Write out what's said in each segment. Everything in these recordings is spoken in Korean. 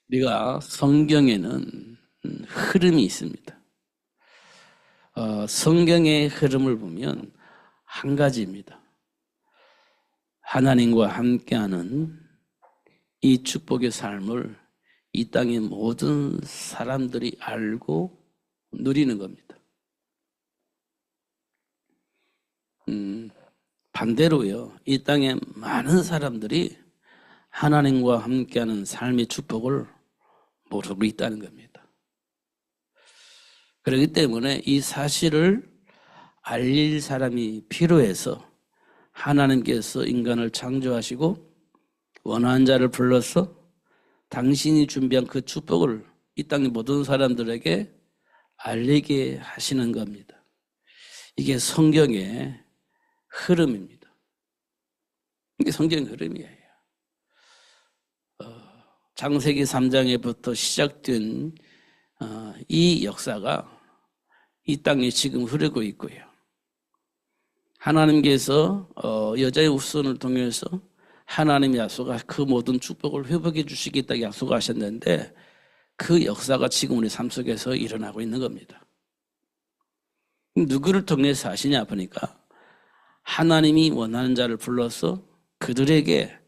우리가 성경에는 흐름이 있습니다. 성경의 흐름을 보면 한 가지입니다. 하나님과 함께하는 이 축복의 삶을 이 땅의 모든 사람들이 알고 누리는 겁니다. 반대로요, 이 땅의 많은 사람들이 하나님과 함께하는 삶의 축복을 모르고 있다는 겁니다. 그렇기 때문에 이 사실을 알릴 사람이 필요해서 하나님께서 인간을 창조하시고 원하는 자를 불러서 당신이 준비한 그 축복을 이 땅의 모든 사람들에게 알리게 하시는 겁니다. 이게 성경의 흐름입니다. 이게 성경의 흐름이에요. 창세기 3장에부터 시작된 이 역사가 이 땅에 지금 흐르고 있고요. 하나님께서 여자의 후손을 통해서 하나님의 약속과 그 모든 축복을 회복해 주시겠다고 약속하셨는데 그 역사가 지금 우리 삶 속에서 일어나고 있는 겁니다. 누구를 통해서 하시냐 보니까 하나님이 원하는 자를 불러서 그들에게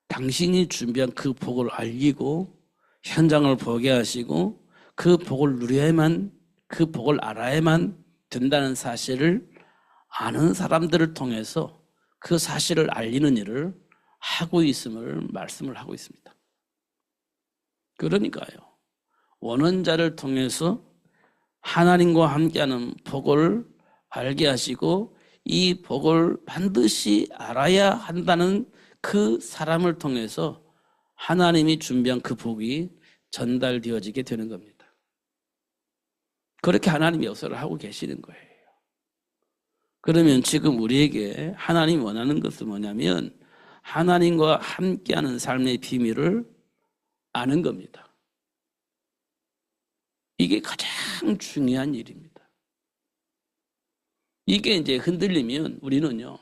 당신이 준비한 그 복을 알리고 현장을 보게 하시고 그 복을 누려야만, 그 복을 알아야만 된다는 사실을 아는 사람들을 통해서 그 사실을 알리는 일을 하고 있음을 말씀을 하고 있습니다. 그러니까요, 원하는 통해서 하나님과 함께하는 복을 알게 하시고 이 복을 반드시 알아야 한다는 그 사람을 통해서 하나님이 준비한 그 복이 전달되어지게 되는 겁니다. 그렇게 하나님이 역사를 하고 계시는 거예요. 그러면 지금 우리에게 하나님이 원하는 것은 뭐냐면 하나님과 함께하는 삶의 비밀을 아는 겁니다. 이게 가장 중요한 일입니다. 이게 이제 흔들리면 우리는요,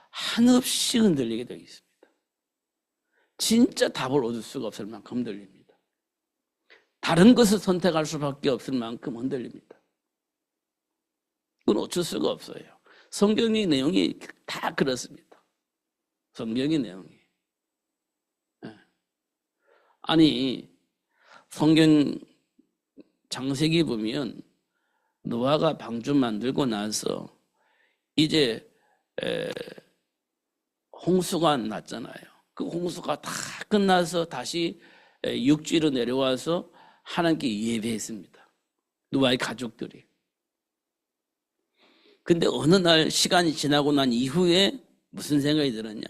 한없이 흔들리게 되어 있습니다. 진짜 답을 얻을 수가 없을 만큼 흔들립니다. 다른 것을 선택할 수밖에 없을 만큼 흔들립니다. 그건 어쩔 수가 없어요. 성경의 내용이 다 그렇습니다. 성경의 내용이. 아니, 성경 창세기 보면 노아가 방주 만들고 나서 이제 홍수가 났잖아요. 그 홍수가 다 끝나서 다시 육지로 내려와서 하나님께 예배했습니다. 노아의 가족들이. 근데 어느 날 시간이 지나고 난 이후에 무슨 생각이 들었냐?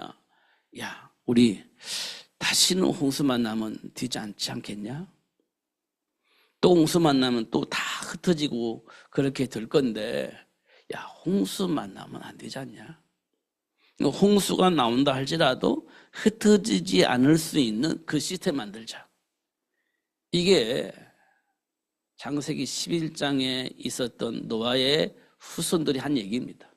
야, 우리 다시는 홍수만 나면 되지 않겠냐? 또 홍수만 나면 또 다 흩어지고 그렇게 될 건데, 야, 홍수만 나면 안 되지 않냐? 홍수가 나온다 할지라도 흩어지지 않을 수 있는 그 시스템 만들자. 이게 창세기 11장에 있었던 노아의 후손들이 한 얘기입니다.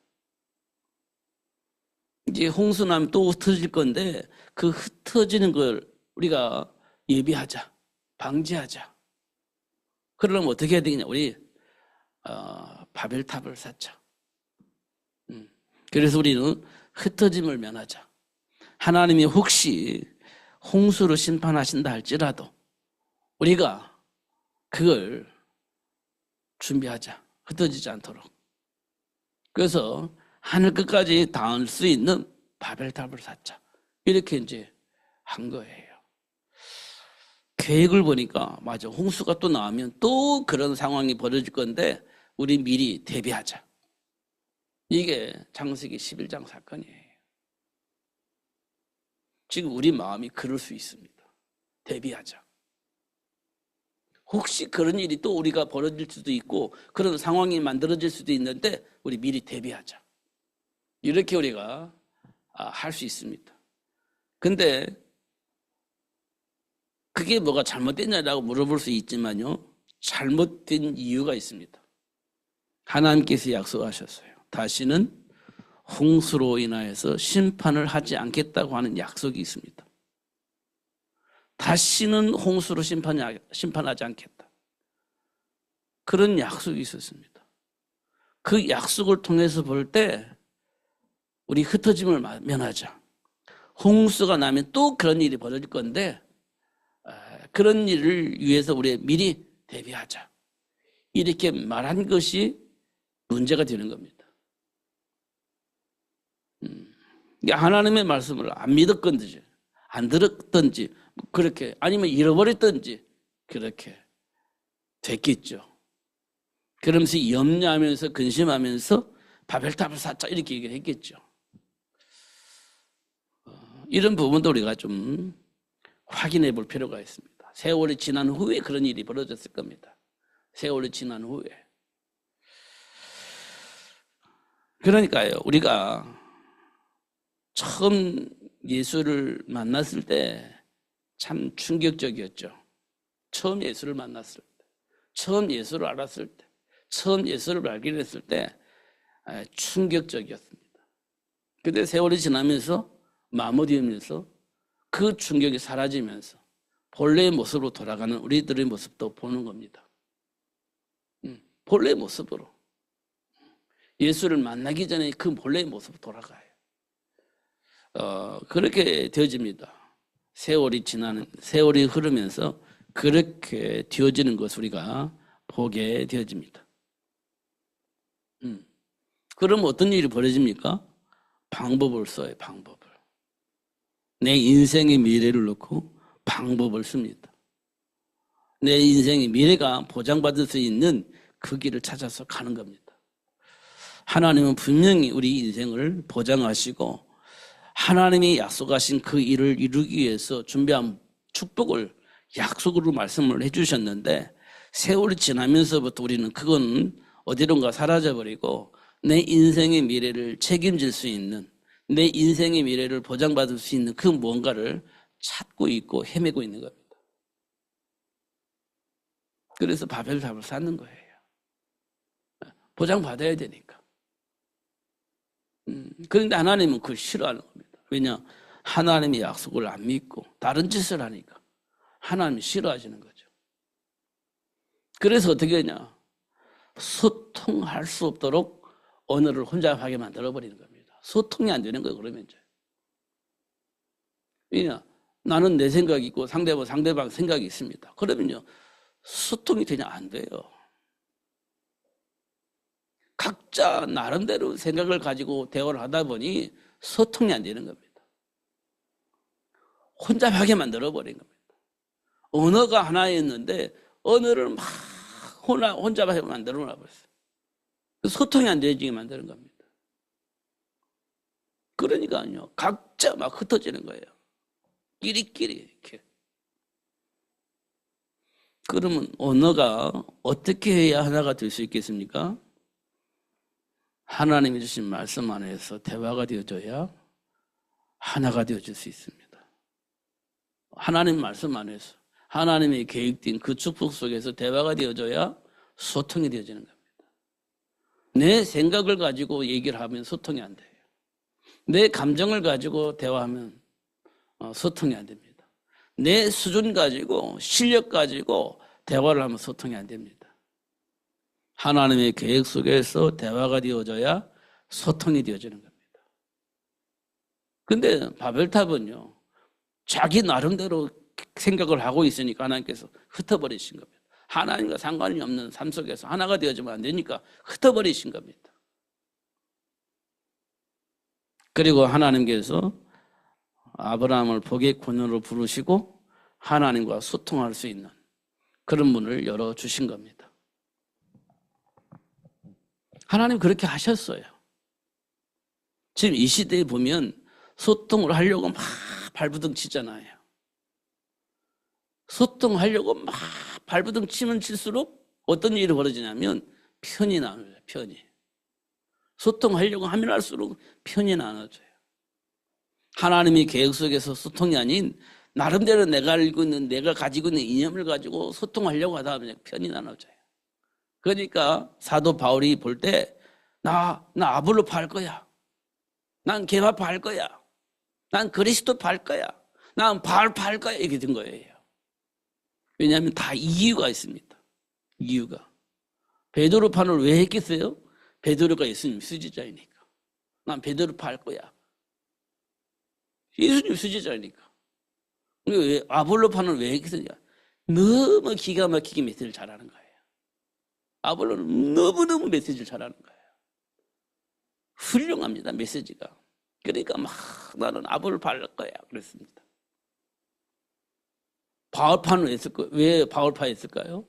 이제 홍수 나면 또 흩어질 건데 그 흩어지는 걸 우리가 예비하자, 방지하자. 그러려면 어떻게 해야 되겠냐? 우리 바벨탑을 쌓자. 그래서 우리는 흩어짐을 면하자. 하나님이 혹시 홍수로 심판하신다 할지라도 우리가 그걸 준비하자. 흩어지지 않도록. 그래서 하늘 끝까지 닿을 수 있는 바벨탑을 쌓자. 이렇게 이제 한 거예요. 계획을 보니까 맞아. 홍수가 또 나오면 또 그런 상황이 벌어질 건데 우리 미리 대비하자. 이게 창세기 11장 사건이에요. 지금 우리 마음이 그럴 수 있습니다. 대비하자. 혹시 그런 일이 또 우리가 벌어질 수도 있고 그런 상황이 만들어질 수도 있는데 우리 미리 대비하자. 이렇게 우리가 할 수 있습니다. 근데 그게 뭐가 잘못됐냐라고 물어볼 수 있지만요, 잘못된 이유가 있습니다. 하나님께서 약속하셨어요. 다시는 홍수로 인하여서 심판을 하지 않겠다고 하는 약속이 있습니다. 다시는 홍수로 심판하지 않겠다. 그런 약속이 있었습니다. 그 약속을 통해서 볼 때 우리 흩어짐을 면하자. 홍수가 나면 또 그런 일이 벌어질 건데 그런 일을 위해서 우리 미리 대비하자. 이렇게 말한 것이 문제가 되는 겁니다. 하나님의 말씀을 안 믿었건지 안 들었던지 그렇게 아니면 잃어버렸던지 그렇게 됐겠죠. 그러면서 염려하면서 근심하면서 바벨탑을 쌓자 이렇게 얘기를 했겠죠. 이런 부분도 우리가 좀 확인해 볼 필요가 있습니다. 세월이 지난 후에 그런 일이 벌어졌을 겁니다. 세월이 지난 후에. 그러니까요, 우리가 처음 예수를 만났을 때 참 충격적이었죠. 처음 예수를 만났을 때, 처음 예수를 알았을 때, 처음 예수를 발견했을 때 충격적이었습니다. 근데 세월이 지나면서 마무리하면서 그 충격이 사라지면서 본래의 모습으로 돌아가는 우리들의 모습도 보는 겁니다. 본래의 모습으로. 예수를 만나기 전에 그 본래의 모습으로 돌아가요. 그렇게 되어집니다. 세월이 흐르면서 그렇게 되어지는 것을 우리가 보게 되어집니다. 그럼 어떤 일이 벌어집니까? 방법을 써요, 방법을. 내 인생의 미래를 놓고 방법을 씁니다. 내 인생의 미래가 보장받을 수 있는 그 길을 찾아서 가는 겁니다. 하나님은 분명히 우리 인생을 보장하시고 하나님이 약속하신 그 일을 이루기 위해서 준비한 축복을 약속으로 말씀을 해주셨는데 세월이 지나면서부터 우리는 그건 어디론가 사라져버리고 내 인생의 미래를 책임질 수 있는 내 인생의 미래를 보장받을 수 있는 그 무언가를 찾고 있고 헤매고 있는 겁니다. 그래서 바벨탑을 쌓는 거예요. 보장받아야 되니까. 그런데 하나님은 그걸 싫어하는 겁니다. 왜냐? 하나님의 약속을 안 믿고 다른 짓을 하니까 하나님이 싫어하시는 거죠. 그래서 어떻게 하냐? 소통할 수 없도록 언어를 혼잡하게 만들어버리는 겁니다. 소통이 안 되는 거예요, 그러면 이제. 왜냐? 나는 내 생각이 있고 상대방 생각이 있습니다. 그러면요, 소통이 되냐? 안 돼요. 각자 나름대로 생각을 가지고 대화를 하다 보니 소통이 안 되는 겁니다. 혼잡하게 만들어버린 겁니다. 언어가 하나였는데 언어를 막 혼잡하게 만들어버렸어요. 소통이 안 되게 만드는 겁니다. 그러니까요, 각자 막 흩어지는 거예요. 끼리끼리 이렇게. 그러면 언어가 어떻게 해야 하나가 될 수 있겠습니까? 하나님이 주신 말씀 안에서 대화가 되어져야 하나가 되어질 수 있습니다. 하나님 말씀 안에서 하나님의 계획된 그 축복 속에서 대화가 되어져야 소통이 되어지는 겁니다. 내 생각을 가지고 얘기를 하면 소통이 안 돼요. 내 감정을 가지고 대화하면 소통이 안 됩니다. 내 수준 가지고 실력 가지고 대화를 하면 소통이 안 됩니다. 하나님의 계획 속에서 대화가 되어져야 소통이 되어지는 겁니다. 근데 바벨탑은요, 자기 나름대로 생각을 하고 있으니까 하나님께서 흩어버리신 겁니다. 하나님과 상관이 없는 삶 속에서 하나가 되어지면 안 되니까 흩어버리신 겁니다. 그리고 하나님께서 아브라함을 복의 권으로 부르시고 하나님과 소통할 수 있는 그런 문을 열어주신 겁니다. 하나님 그렇게 하셨어요. 지금 이 시대에 보면 소통을 하려고 막 발부둥 치잖아요. 소통하려고 막 발부둥 치면 칠수록 어떤 일이 벌어지냐면 편이 나눠져요. 편이. 소통하려고 하면 할수록 편이 나눠져요. 하나님의 계획 속에서 소통이 아닌 나름대로 내가 가지고 있는 이념을 가지고 소통하려고 하다 보면 편이 나눠져요. 그러니까 사도 바울이 볼 때 나 아볼로파 할 거야. 난 개바파 할 거야. 난 그리스도파 할 거야. 난 바알파 할 거야. 이렇게 된 거예요. 왜냐하면 다 이유가 있습니다. 이유가. 베드로판을 왜 했겠어요? 베드로가 예수님 수제자이니까. 난 베드로파 할 거야. 예수님 수제자이니까. 왜 아볼로판을 왜 했겠어요? 너무 기가 막히게 메시지를 잘하는 거예요. 아볼로는 너무너무 메시지를 잘하는 거예요. 훌륭합니다, 메시지가. 그러니까 막 나는 아볼로파 할 거야 그랬습니다. 바울파는 왜 바울파 했을까요?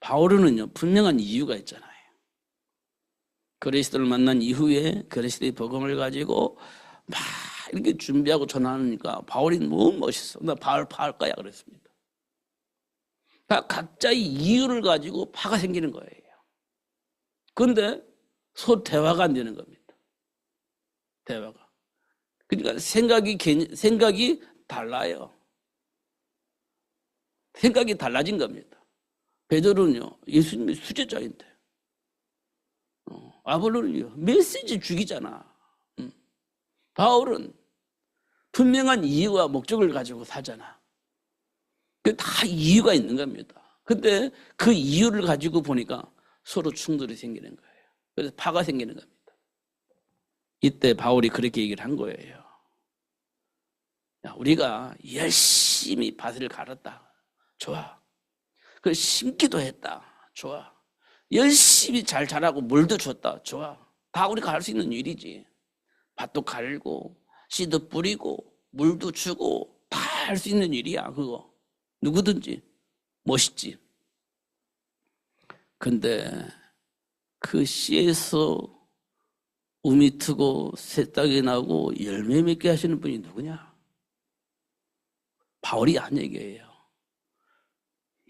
바울은요 분명한 이유가 있잖아요. 그리스도를 만난 이후에 그리스도의 복음을 가지고 막 이렇게 준비하고 전하니까 바울이 너무 멋있어. 나 바울파 할 거야 그랬습니다. 각자의 이유를 가지고 파가 생기는 거예요. 그런데 서로 대화가 안 되는 겁니다. 대화가. 그러니까 생각이 달라요. 생각이 달라진 겁니다. 베드로는요 예수님의 수제자인데, 아볼로는요 메시지 죽이잖아. 바울은 분명한 이유와 목적을 가지고 살잖아. 다 이유가 있는 겁니다. 근데 그 이유를 가지고 보니까 서로 충돌이 생기는 거예요. 그래서 파가 생기는 겁니다. 이때 바울이 그렇게 얘기를 한 거예요. 야, 우리가 열심히 밭을 갈았다. 좋아. 그 심기도 했다. 좋아. 열심히 잘 자라고 물도 줬다. 좋아. 다 우리가 할 수 있는 일이지. 밭도 갈고 씨도 뿌리고 물도 주고 다 할 수 있는 일이야. 그거 누구든지 멋있지. 근데 그 씨에서 우미 트고 새싹이 나고 열매 맺게 하시는 분이 누구냐? 바울이 한 얘기예요.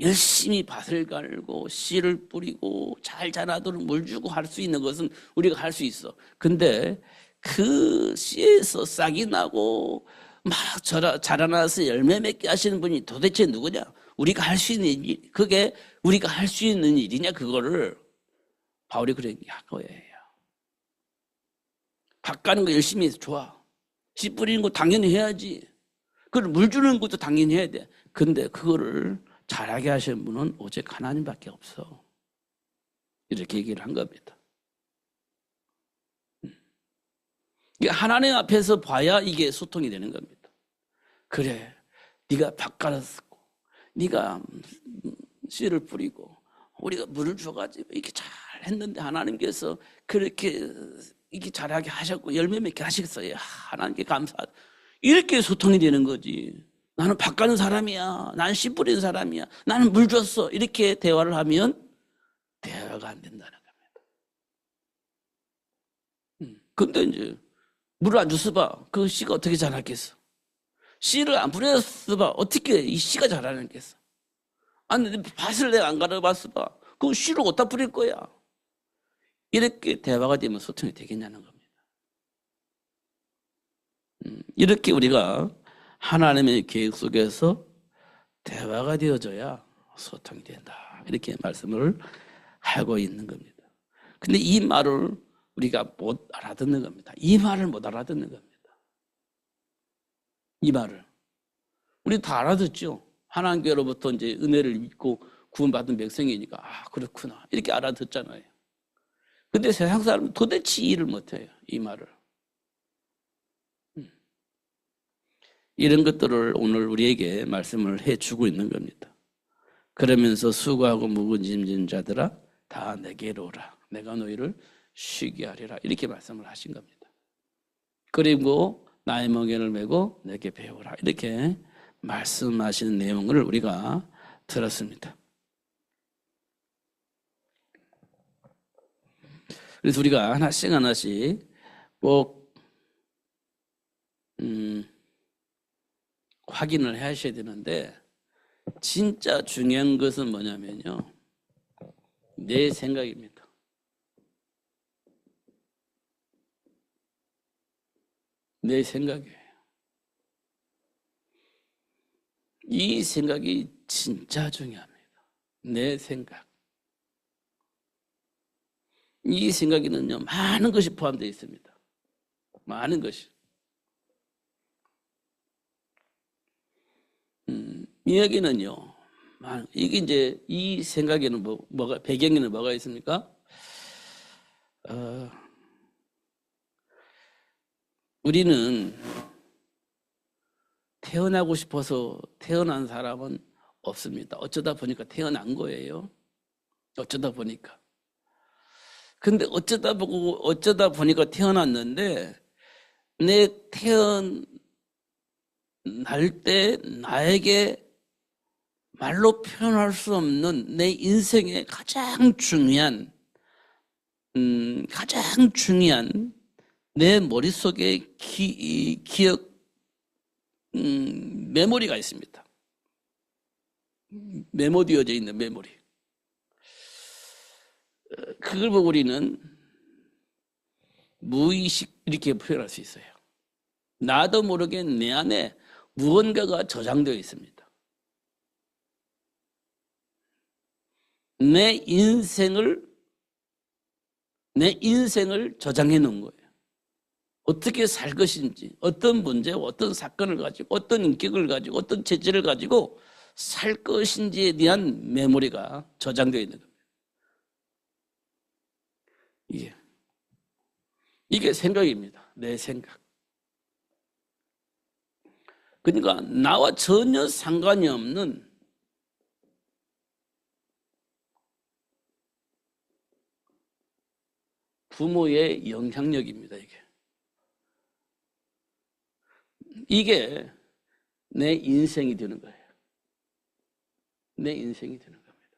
열심히 밭을 갈고 씨를 뿌리고 잘 자라도록 물 주고 할 수 있는 것은 우리가 할 수 있어. 근데 그 씨에서 싹이 나고 막 자라나서 열매 맺게 하시는 분이 도대체 누구냐? 우리가 할 수 있는 일, 그게 우리가 할 수 있는 일이냐? 그거를 바울이 그렇게 한 거예요. 밭 가는 거 열심히 해서 좋아. 씨 뿌리는 거 당연히 해야지. 그걸 물 주는 것도 당연히 해야 돼. 근데 그거를 잘하게 하시는 분은 오직 하나님밖에 없어. 이렇게 얘기를 한 겁니다. 하나님 앞에서 봐야 이게 소통이 되는 겁니다. 그래, 네가 밭 갈았고 네가 씨를 뿌리고 우리가 물을 줘가지고 이렇게 잘 했는데 하나님께서 그렇게 이렇게 잘하게 하셨고 열매 맺게 하셨어요. 하나님께 감사하다. 이렇게 소통이 되는 거지. 나는 밭 가는 사람이야. 나는 씨 뿌리는 사람이야. 나는 물 줬어. 이렇게 대화를 하면 대화가 안 된다는 겁니다. 근데 이제 물을 안 줬어 봐. 그 씨가 어떻게 자라겠어? 씨를 안 뿌렸어 봐. 어떻게 이 씨가 자라겠어? 아니, 밭을 내가 안 갈아봤어 봐. 그 씨를 어디다 뿌릴 거야? 이렇게 대화가 되면 소통이 되겠냐는 겁니다. 이렇게 우리가 하나님의 계획 속에서 대화가 되어져야 소통이 된다. 이렇게 말씀을 하고 있는 겁니다. 근데 이 말을 우리가 못 알아듣는 겁니다. 이 말을 못 알아듣는 겁니다. 이 말을. 우리 다 알아듣죠? 하나님께로부터 이제 은혜를 믿고 구원받은 백성이니까, 아, 그렇구나. 이렇게 알아듣잖아요. 근데 세상 사람은 도대체 이해를 못해요. 이 말을. 이런 것들을 오늘 우리에게 말씀을 해주고 있는 겁니다. 그러면서 수고하고 무거운 자들아 다 내게로 오라. 내가 너희를 쉬게 하리라. 이렇게 말씀을 하신 겁니다. 그리고 나의 멍에를 메고 내게 배우라. 이렇게 말씀하시는 내용을 우리가 들었습니다. 그래서 우리가 하나씩 꼭 확인을 하셔야 되는데, 진짜 중요한 것은 뭐냐면요, 내 생각입니다. 내 생각이에요. 이 생각이 진짜 중요합니다. 내 생각. 이 생각에는요, 많은 것이 포함되어 있습니다. 많은 것이. 여기는요, 이게 이제 이 생각에는 뭐가, 배경에는 뭐가 있습니까? 우리는 태어나고 싶어서 태어난 사람은 없습니다. 어쩌다 보니까 태어난 거예요. 어쩌다 보니까. 근데 어쩌다 보니까 태어났는데, 내 태어날 때 나에게 말로 표현할 수 없는 내 인생의 가장 중요한 내 머릿속에 기억, 메모리가 있습니다. 메모되어져 있는 메모리. 그걸 보고 우리는 무의식 이렇게 표현할 수 있어요. 나도 모르게 내 안에 무언가가 저장되어 있습니다. 내 인생을 저장해 놓은 거예요. 어떻게 살 것인지, 어떤 문제와 어떤 사건을 가지고, 어떤 인격을 가지고, 어떤 체질을 가지고 살 것인지에 대한 메모리가 저장되어 있는 겁니다. 이게 생각입니다. 내 생각. 그러니까 나와 전혀 상관이 없는 부모의 영향력입니다. 이게 내 인생이 되는 거예요. 내 인생이 되는 겁니다.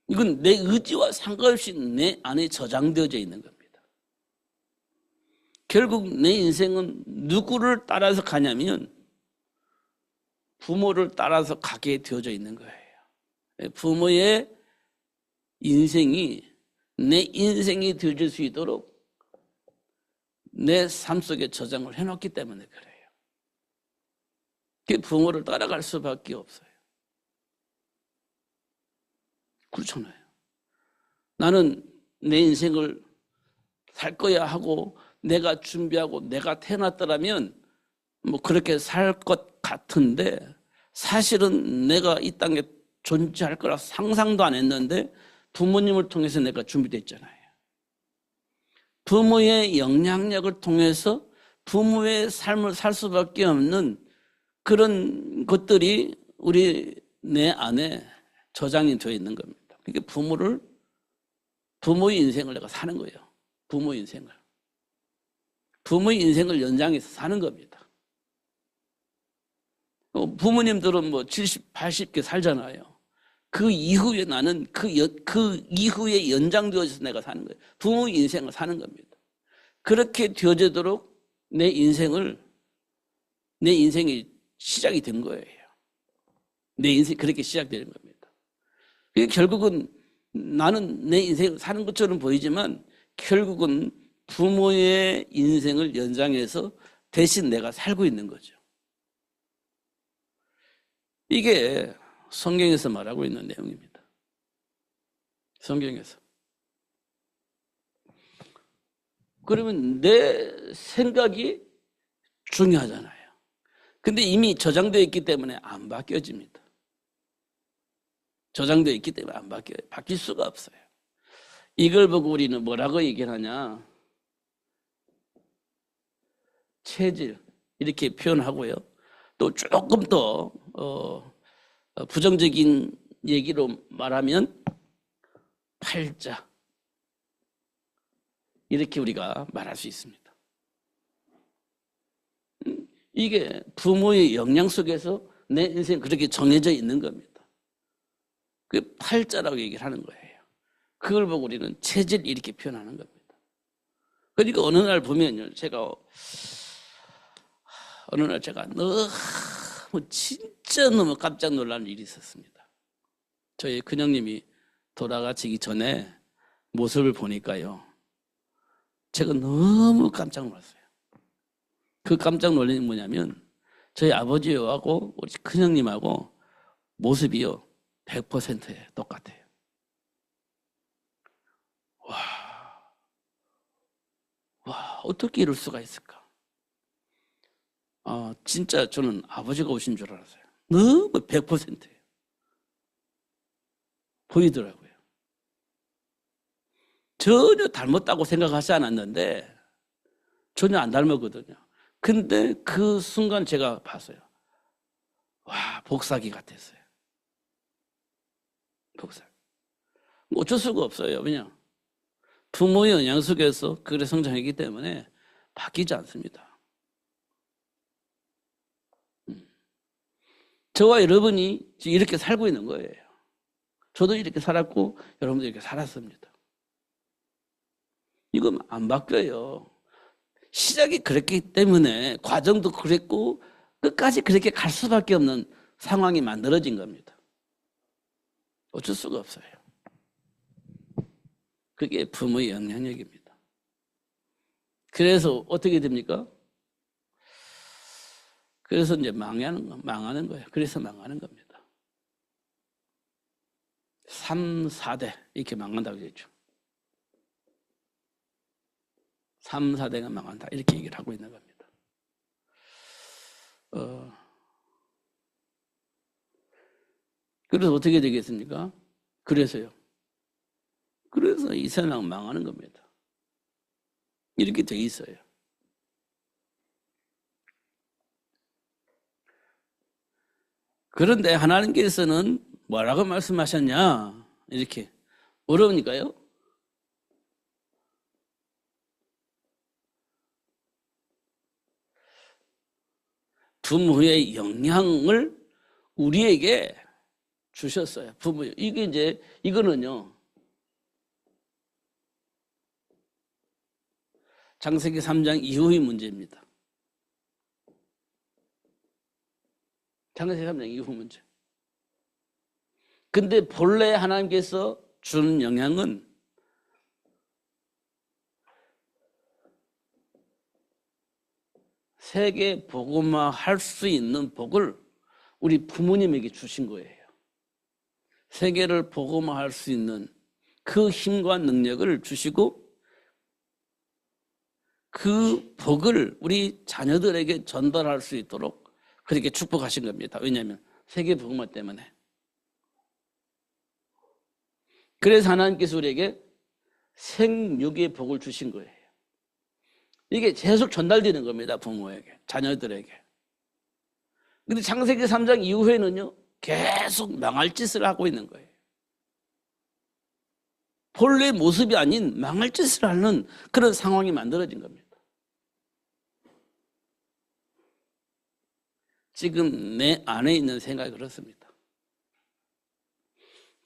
이건 내 의지와 상관없이 내 안에 저장되어져 있는 겁니다. 결국 내 인생은 누구를 따라서 가냐면 부모를 따라서 가게 되어져 있는 거예요. 부모의 인생이 내 인생이 되어질 수 있도록 내 삶 속에 저장을 해놓기 때문에 그래요. 그 부모를 따라갈 수밖에 없어요. 그렇잖아요. 나는 내 인생을 살 거야 하고 내가 준비하고 내가 태어났더라면 뭐 그렇게 살 것 같은데 사실은 내가 이 땅에 존재할 거라 상상도 안 했는데 부모님을 통해서 내가 준비됐잖아요. 부모의 영향력을 통해서 부모의 삶을 살 수밖에 없는 그런 것들이 우리 내 안에 저장이 되어 있는 겁니다. 그러니까 부모의 인생을 내가 사는 거예요. 부모의 인생을 연장해서 사는 겁니다. 부모님들은 뭐 70, 80개 살잖아요. 그 이후에 나는 그 이후에 연장되어져서 내가 사는 거예요. 부모의 인생을 사는 겁니다. 그렇게 되어지도록 내 인생이 시작이 된 거예요. 내 인생이 그렇게 시작되는 겁니다. 결국은 나는 내 인생을 사는 것처럼 보이지만 결국은 부모의 인생을 연장해서 대신 내가 살고 있는 거죠. 이게 성경에서 말하고 있는 내용입니다. 성경에서. 그러면 내 생각이 중요하잖아요. 근데 이미 저장되어 있기 때문에 안 바뀌어집니다. 저장되어 있기 때문에 안 바뀌어요. 바뀔 수가 없어요. 이걸 보고 우리는 뭐라고 얘기를 하냐? 체질 이렇게 표현하고요. 또 조금 더 부정적인 얘기로 말하면 팔자 이렇게 우리가 말할 수 있습니다. 이게 부모의 영향 속에서 내 인생 그렇게 정해져 있는 겁니다. 그 팔자라고 얘기를 하는 거예요. 그걸 보고 우리는 체질 이렇게 표현하는 겁니다. 그러니까 어느 날 보면요, 제가 진짜 너무 깜짝 놀라는 일이 있었습니다. 저희 큰형님이 돌아가시기 전에 모습을 보니까요, 제가 너무 깜짝 놀랐어요. 그 깜짝 놀란 게 뭐냐면 저희 아버지하고 우리 큰형님하고 모습이요 100%예요. 똑같아요. 와, 어떻게 이럴 수가 있을까? 진짜 저는 아버지가 오신 줄 알았어요. 너무 100%예요. 보이더라고요. 전혀 닮았다고 생각하지 않았는데 전혀 안 닮았거든요. 근데 그 순간 제가 봤어요. 와, 복사기 같았어요. 복사기. 어쩔 수가 없어요. 왜냐? 부모의 영향 속에서 그래 성장했기 때문에 바뀌지 않습니다. 저와 여러분이 이렇게 살고 있는 거예요. 저도 이렇게 살았고 여러분도 이렇게 살았습니다. 이건 안 바뀌어요. 시작이 그랬기 때문에 과정도 그랬고 끝까지 그렇게 갈 수밖에 없는 상황이 만들어진 겁니다. 어쩔 수가 없어요. 그게 부모의 영향력입니다. 그래서 어떻게 됩니까? 그래서 이제 망하는 거예요. 그래서 망하는 겁니다. 3, 4대 이렇게 망한다고 했죠. 3, 4대가 망한다 이렇게 얘기를 하고 있는 겁니다. 그래서 어떻게 되겠습니까? 그래서 이 세상 망하는 겁니다. 이렇게 돼 있어요. 그런데 하나님께서는 뭐라고 말씀하셨냐? 이렇게 어려우니까요. 부모의 영향을 우리에게 주셨어요. 부모. 이거는요. 창세기 3장 이후의 문제입니다. 창세기 3장 이후 문제. 근데 본래 하나님께서 주는 영향은 세계 복음화 할 수 있는 복을 우리 부모님에게 주신 거예요. 세계를 복음화 할 수 있는 그 힘과 능력을 주시고 그 복을 우리 자녀들에게 전달할 수 있도록 그렇게 축복하신 겁니다. 왜냐하면 세계 복음화 때문에. 그래서 하나님께서 우리에게 생육의 복을 주신 거예요. 이게 계속 전달되는 겁니다. 부모에게, 자녀들에게. 근데 창세기 3장 이후에는요, 계속 망할 짓을 하고 있는 거예요. 본래 모습이 아닌 망할 짓을 하는 그런 상황이 만들어진 겁니다. 지금 내 안에 있는 생각이 그렇습니다.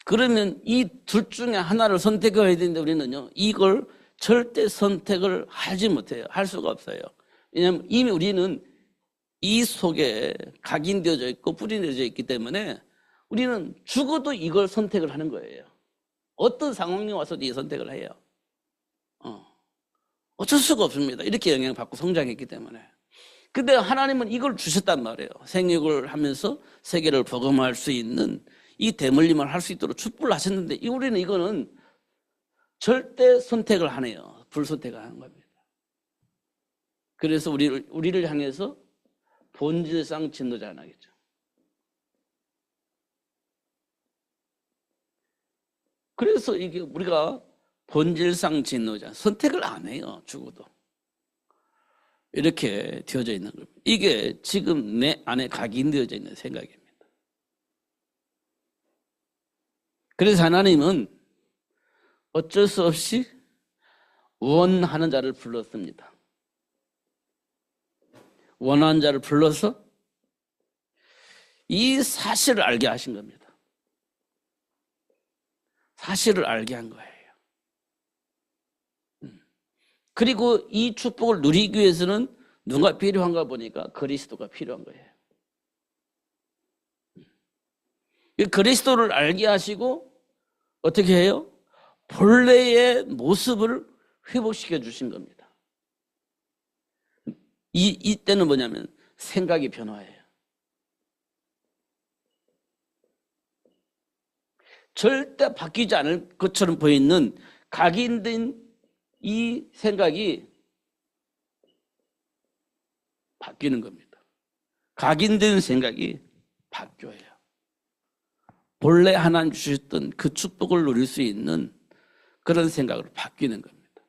그러면 이 둘 중에 하나를 선택해야 되는데 우리는요, 이걸 절대 선택을 하지 못해요. 할 수가 없어요. 왜냐하면 이미 우리는 이 속에 각인되어져 있고 뿌리내져 있기 때문에 우리는 죽어도 이걸 선택을 하는 거예요. 어떤 상황이 와서도 이 선택을 해요. 어쩔 수가 없습니다. 이렇게 영향을 받고 성장했기 때문에. 근데 하나님은 이걸 주셨단 말이에요. 생육을 하면서 세계를 복음화할 수 있는 이 대물림을 할 수 있도록 축복을 하셨는데 우리는 이거는 절대 선택을 안 해요. 불선택을 하는 겁니다. 그래서 우리를 향해서 본질상 진노자 안 하겠죠. 그래서 이게 우리가 본질상 진노자, 선택을 안 해요. 죽어도. 이렇게 되어져 있는 겁니다. 이게 지금 내 안에 각인되어져 있는 생각입니다. 그래서 하나님은 어쩔 수 없이 원하는 자를 불렀습니다. 원하는 자를 불러서 이 사실을 알게 하신 겁니다. 사실을 알게 한 거예요. 그리고 이 축복을 누리기 위해서는 누가 필요한가 보니까 그리스도가 필요한 거예요. 그리스도를 알게 하시고 어떻게 해요? 본래의 모습을 회복시켜 주신 겁니다. 이때는 뭐냐면 생각이 변화해요. 절대 바뀌지 않을 것처럼 보이는 각인된 이 생각이 바뀌는 겁니다. 각인된 생각이 바뀌어요. 본래 하나님 주셨던 그 축복을 누릴 수 있는 그런 생각으로 바뀌는 겁니다.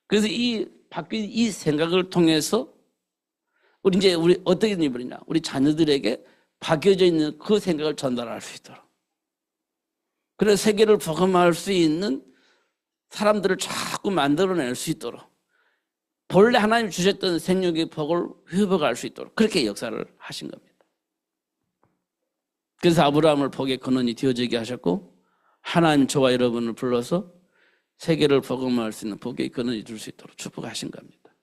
그래서 이 바뀐 이 생각을 통해서 우리 어떻게 되느냐? 우리 자녀들에게 바뀌어져 있는 그 생각을 전달할 수 있도록. 그래서 세계를 복음할 수 있는 사람들을 자꾸 만들어낼 수 있도록. 본래 하나님 주셨던 생육의 복을 회복할 수 있도록 그렇게 역사를 하신 겁니다. 그래서 아브라함을 복의 근원이 되어지게 하셨고 하나님 저와 여러분을 불러서 세계를 복음할 수 있는 복의 근원이 될 수 있도록 축복하신 겁니다.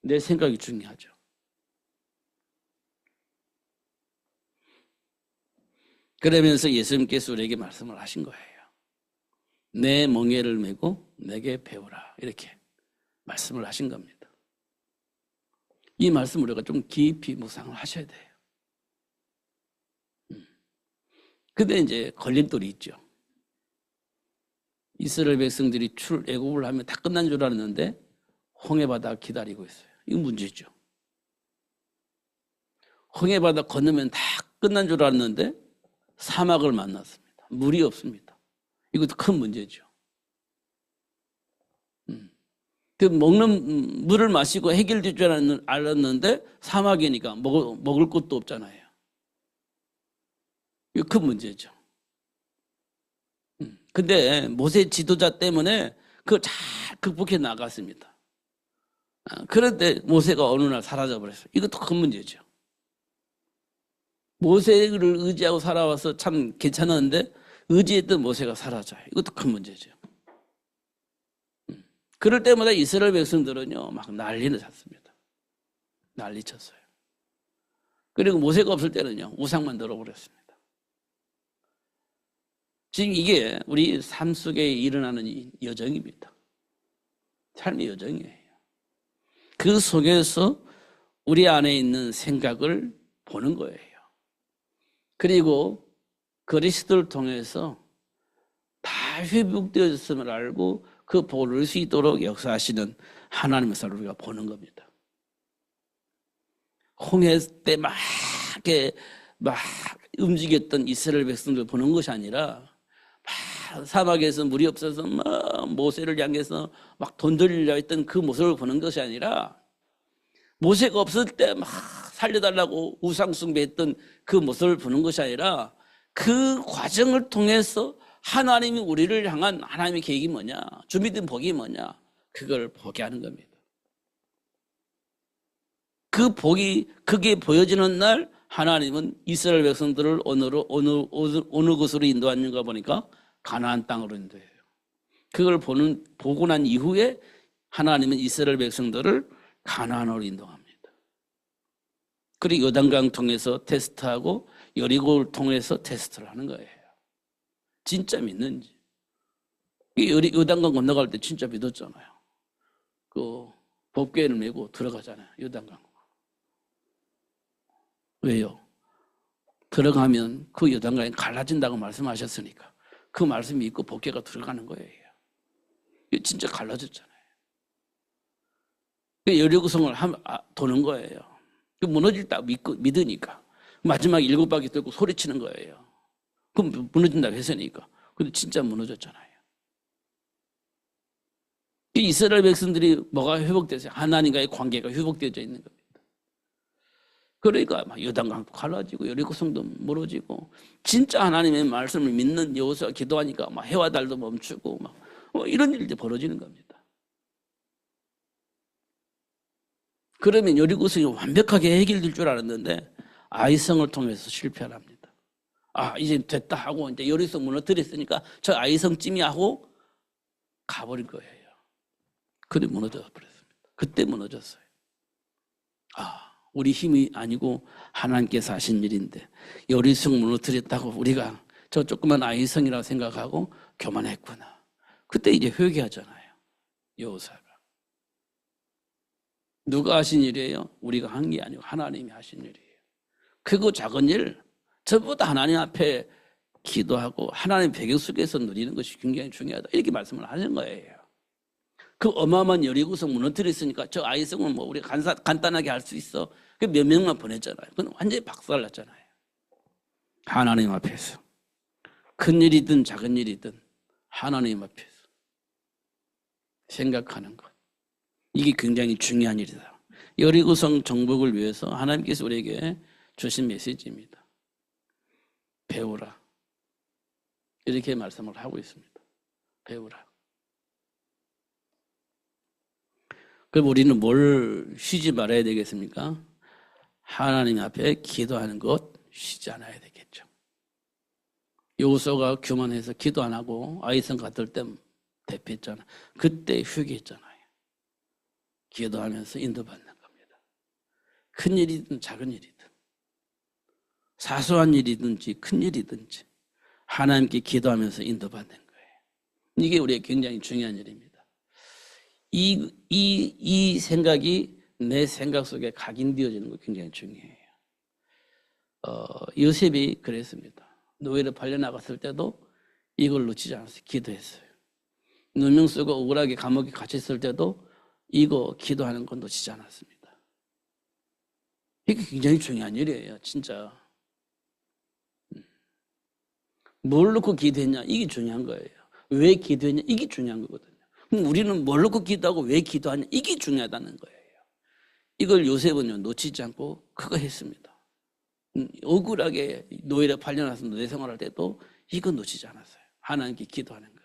내 생각이 중요하죠. 그러면서 예수님께서 우리에게 말씀을 하신 거예요. 내 멍에를 메고 내게 배우라 이렇게 말씀을 하신 겁니다. 이 말씀 우리가 좀 깊이 묵상을 하셔야 돼요. 근데 이제 걸림돌이 있죠. 이스라엘 백성들이 애굽을 하면 다 끝난 줄 알았는데 홍해바다 기다리고 있어요. 이거 문제죠. 홍해바다 건너면 다 끝난 줄 알았는데 사막을 만났습니다. 물이 없습니다. 이것도 큰 문제죠. 그 먹는 물을 마시고 해결될 줄 알았는데 사막이니까 먹을 것도 없잖아요. 이거 큰 문제죠. 근데 모세 지도자 때문에 그걸 잘 극복해 나갔습니다. 그런데 모세가 어느 날 사라져버렸어요. 이것도 큰 문제죠. 모세를 의지하고 살아와서 참 괜찮았는데 의지했던 모세가 사라져요. 이것도 큰 문제죠. 그럴 때마다 이스라엘 백성들은요 막 난리를 쳤습니다. 난리 쳤어요. 그리고 모세가 없을 때는요 우상만 들어버렸습니다. 지금 이게 우리 삶 속에 일어나는 여정입니다. 삶의 여정이에요. 그 속에서 우리 안에 있는 생각을 보는 거예요. 그리고 그리스도를 통해서 다 회복되었음을 알고 그 복을 누릴 수 있도록 역사하시는 하나님의 사를 우리가 보는 겁니다. 홍해 때 막 움직였던 이스라엘 백성들 보는 것이 아니라 막 사막에서 물이 없어서 막 모세를 향해서 막 돈 들이려 했던 그 모습을 보는 것이 아니라 모세가 없을 때 막 살려달라고 우상 숭배했던 그 모습을 보는 것이 아니라 그 과정을 통해서 하나님이 우리를 향한 하나님의 계획이 뭐냐, 준비된 복이 뭐냐, 그걸 보게 하는 겁니다. 그 복이 그게 보여지는 날 하나님은 이스라엘 백성들을 어느 곳으로 인도하는가 보니까 가나안 땅으로 인도해요. 그걸 보고 난 이후에 하나님은 이스라엘 백성들을 가나안으로 인도합니다. 그리고 요단강 통해서 테스트하고 여리고를 통해서 테스트를 하는 거예요. 진짜 믿는지. 요단강 건너갈 때 진짜 믿었잖아요. 그 법궤를 메고 들어가잖아요. 요단강. 왜요? 들어가면 그 요단강이 갈라진다고 말씀하셨으니까 그 말씀 믿고 법궤가 들어가는 거예요. 진짜 갈라졌잖아요. 여리고성을 도는 거예요. 무너질다 믿으니까. 마지막 7바퀴 들고 소리치는 거예요. 그럼 무너진다고 했으니까. 근데 진짜 무너졌잖아요. 이스라엘 백성들이 뭐가 회복됐어요? 하나님과의 관계가 회복되어져 있는 겁니다. 그러니까 막 요단강도 갈라지고 여리고성도 무너지고 진짜 하나님의 말씀을 믿는 여호수아가 기도하니까 막 해와 달도 멈추고 막 이런 일들이 벌어지는 겁니다. 그러면 여리고성이 완벽하게 해결될 줄 알았는데 아이성을 통해서 실패를 합니다. 이제 됐다 하고 이제 여리고성 무너뜨렸으니까 저 아이성쯤이 하고 가버린 거예요. 근데 무너져 버렸습니다. 그때 무너졌어요. 우리 힘이 아니고 하나님께서 하신 일인데 여리고성 무너뜨렸다고 우리가 저 조그만 아이성이라고 생각하고 교만했구나. 그때 이제 회개하잖아요. 여호수아가. 누가 하신 일이에요? 우리가 한 게 아니고 하나님이 하신 일이에요. 크고 작은 일 전부 다 하나님 앞에 기도하고 하나님 배경 속에서 누리는 것이 굉장히 중요하다. 이렇게 말씀을 하는 거예요. 그 어마어마한 여리고성 무너뜨렸으니까 저 아이성은 뭐 우리가 간단하게 할 수 있어. 그 몇 명만 보냈잖아요. 그건 완전히 박살났잖아요. 하나님 앞에서. 큰 일이든 작은 일이든 하나님 앞에서 생각하는 것. 이게 굉장히 중요한 일이다. 여리고성 정복을 위해서 하나님께서 우리에게 주신 메시지입니다. 배우라. 이렇게 말씀을 하고 있습니다. 배우라. 그럼 우리는 뭘 쉬지 말아야 되겠습니까? 하나님 앞에 기도하는 것 쉬지 않아야 되겠죠. 여호수아가 교만해서 기도 안 하고 아이성 갔을 때 대피했잖아요. 그때 회개했잖아요. 기도하면서 인도받는 겁니다. 큰 일이든 작은 일이든 사소한 일이든지 큰 일이든지 하나님께 기도하면서 인도받는 거예요. 이게 우리의 굉장히 중요한 일입니다. 이 생각이 내 생각 속에 각인되어지는 거 굉장히 중요해요. 요셉이 그랬습니다. 노예로 팔려나갔을 때도 이걸 놓치지 않았어요. 기도했어요. 누명 쓰고 억울하게 감옥에 갇혔을 때도 이거 기도하는 건 놓치지 않았습니다. 이게 굉장히 중요한 일이에요. 진짜. 뭘 놓고 기도했냐? 이게 중요한 거예요. 왜 기도했냐? 이게 중요한 거거든요. 그럼 우리는 뭘 놓고 기도하고 왜 기도하냐? 이게 중요하다는 거예요. 이걸 요셉은요 놓치지 않고 그거 했습니다. 억울하게 노예로 팔려나서 노예 생활할 때도 이거 놓치지 않았어요. 하나님께 기도하는 거.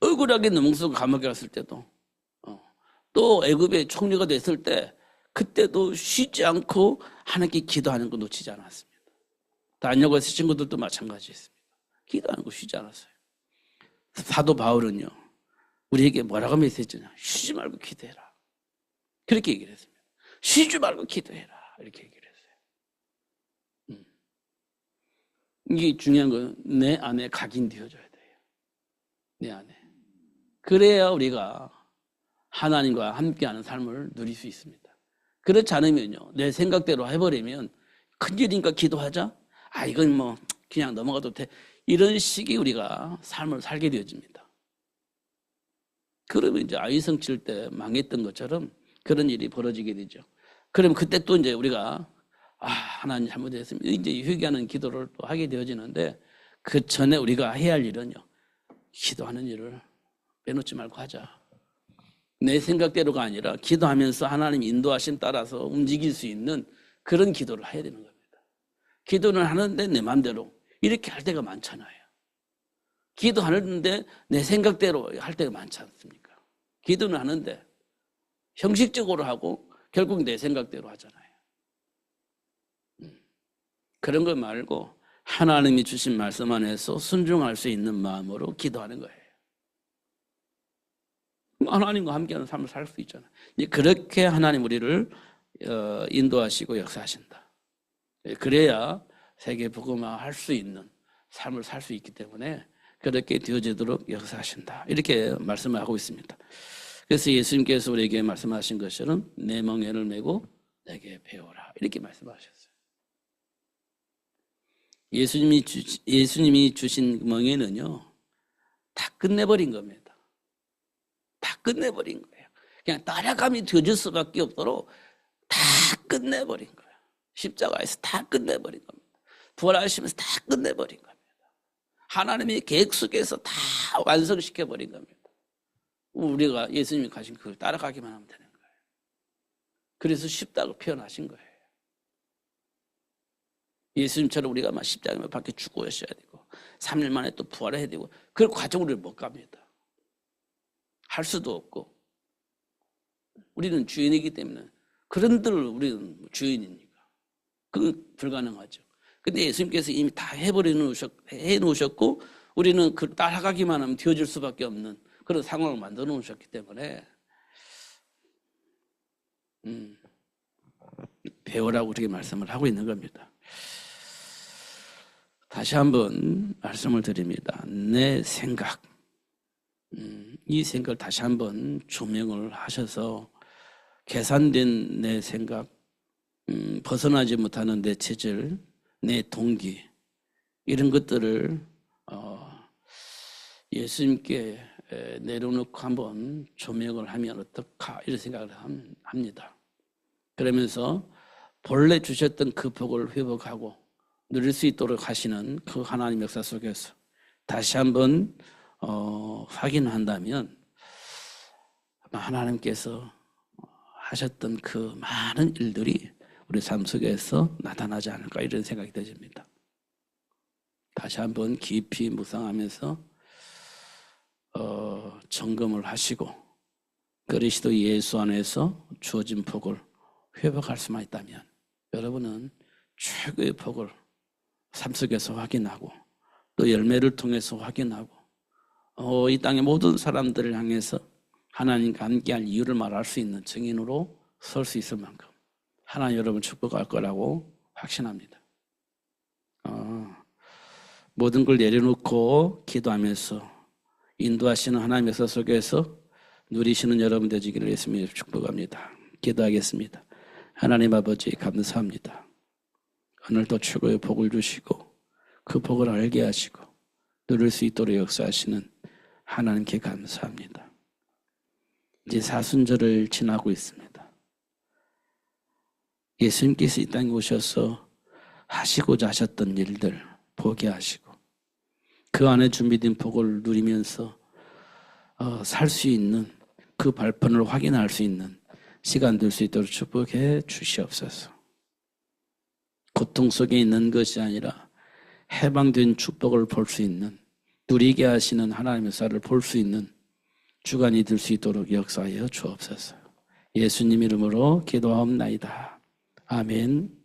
억울하게 누명쓰고 감옥에 갔을 때도 또 애굽의 총리가 됐을 때 그때도 쉬지 않고 하나님께 기도하는 거 놓치지 않았습니다. 다니엘고에서 친구들도 마찬가지였습니다. 기도하는 거 쉬지 않았어요. 사도 바울은요 우리에게 뭐라고 메시지냐? 쉬지 말고 기도해라. 그렇게 얘기를 했습니다. 쉬지 말고 기도해라. 이렇게 얘기를 했어요. 이게 중요한 건 내 안에 각인되어져야 돼요. 내 안에. 그래야 우리가 하나님과 함께하는 삶을 누릴 수 있습니다. 그렇지 않으면요. 내 생각대로 해버리면 큰일이니까 기도하자. 이건 뭐 그냥 넘어가도 돼. 이런 식의 우리가 삶을 살게 되어집니다. 그러면 이제 아이성 칠 때 망했던 것처럼 그런 일이 벌어지게 되죠. 그럼 그때 또 이제 우리가 하나님 잘못했습니다. 이제 회개하는 기도를 또 하게 되어지는데 그 전에 우리가 해야 할 일은요. 기도하는 일을 빼놓지 말고 하자. 내 생각대로가 아니라 기도하면서 하나님 인도하심 따라서 움직일 수 있는 그런 기도를 해야 되는 겁니다. 기도는 하는데 내 마음대로 이렇게 할 때가 많잖아요. 기도하는데 내 생각대로 할 때가 많지 않습니까? 기도는 하는데 형식적으로 하고 결국 내 생각대로 하잖아요. 그런 거 말고 하나님이 주신 말씀 안에서 순종할 수 있는 마음으로 기도하는 거예요. 하나님과 함께하는 삶을 살 수 있잖아요. 그렇게 하나님 우리를 인도하시고 역사하신다. 그래야 세계 복음화 할 수 있는 삶을 살 수 있기 때문에 그렇게 되어지도록 역사하신다. 이렇게 말씀을 하고 있습니다. 그래서 예수님께서 우리에게 말씀하신 것처럼 내 멍에를 메고 내게 배우라. 이렇게 말씀하셨어요. 예수님이 주신 멍에는요, 다 끝내버린 겁니다. 다 끝내버린 거예요. 그냥 따라감이 되어질 수밖에 없도록 다 끝내버린 거예요. 십자가에서 다 끝내버린 겁니다. 부활하시면서 다 끝내버린 겁니다. 하나님의 계획 속에서 다 완성시켜버린 겁니다. 우리가 예수님이 가신 그걸 따라가기만 하면 되는 거예요. 그래서 십자가를 표현하신 거예요. 예수님처럼 우리가 막 십자가에 밖에 죽고 오셔야 되고 3일 만에 또 부활해야 되고 그 과정을 우리는 못 갑니다. 할 수도 없고 우리는 주인이기 때문에 그런들 우리는 주인이니까 그건 불가능하죠. 근데 예수님께서 이미 다 해놓으셨고 우리는 그 따라가기만 하면 되어질 수밖에 없는 그런 상황을 만들어 놓으셨기 때문에 배우라고 그렇게 말씀을 하고 있는 겁니다. 다시 한번 말씀을 드립니다. 내 생각, 이 생각을 다시 한번 조명을 하셔서 계산된 내 생각, 벗어나지 못하는 내 체질, 내 동기 이런 것들을 예수님께 내려놓고 한번 조명을 하면 어떨까 이런 생각을 합니다. 그러면서 본래 주셨던 그 복을 회복하고 누릴 수 있도록 하시는 그 하나님 역사 속에서 다시 한번 확인한다면 하나님께서 하셨던 그 많은 일들이 우리 삶 속에서 나타나지 않을까 이런 생각이 드집니다. 다시 한번 깊이 묵상하면서 점검을 하시고 그리스도 예수 안에서 주어진 복을 회복할 수만 있다면 여러분은 최고의 복을 삶 속에서 확인하고 또 열매를 통해서 확인하고 이 땅의 모든 사람들을 향해서 하나님과 함께할 이유를 말할 수 있는 증인으로 설 수 있을 만큼 하나님 여러분 축복할 거라고 확신합니다. 모든 걸 내려놓고 기도하면서 인도하시는 하나님의 역사 속에서 누리시는 여러분 되시기를 예수님의 축복합니다. 기도하겠습니다. 하나님 아버지 감사합니다. 오늘도 최고의 복을 주시고 그 복을 알게 하시고 누릴 수 있도록 역사하시는 하나님께 감사합니다. 이제 사순절을 지나고 있습니다. 예수님께서 이 땅에 오셔서 하시고자 하셨던 일들 보게 하시고 그 안에 준비된 복을 누리면서 살 수 있는 그 발판을 확인할 수 있는 시간 될 수 있도록 축복해 주시옵소서. 고통 속에 있는 것이 아니라 해방된 축복을 볼 수 있는 누리게 하시는 하나님의 역사를 볼 수 있는 주간이 될 수 있도록 역사하여 주옵소서. 예수님 이름으로 기도하옵나이다. 아멘.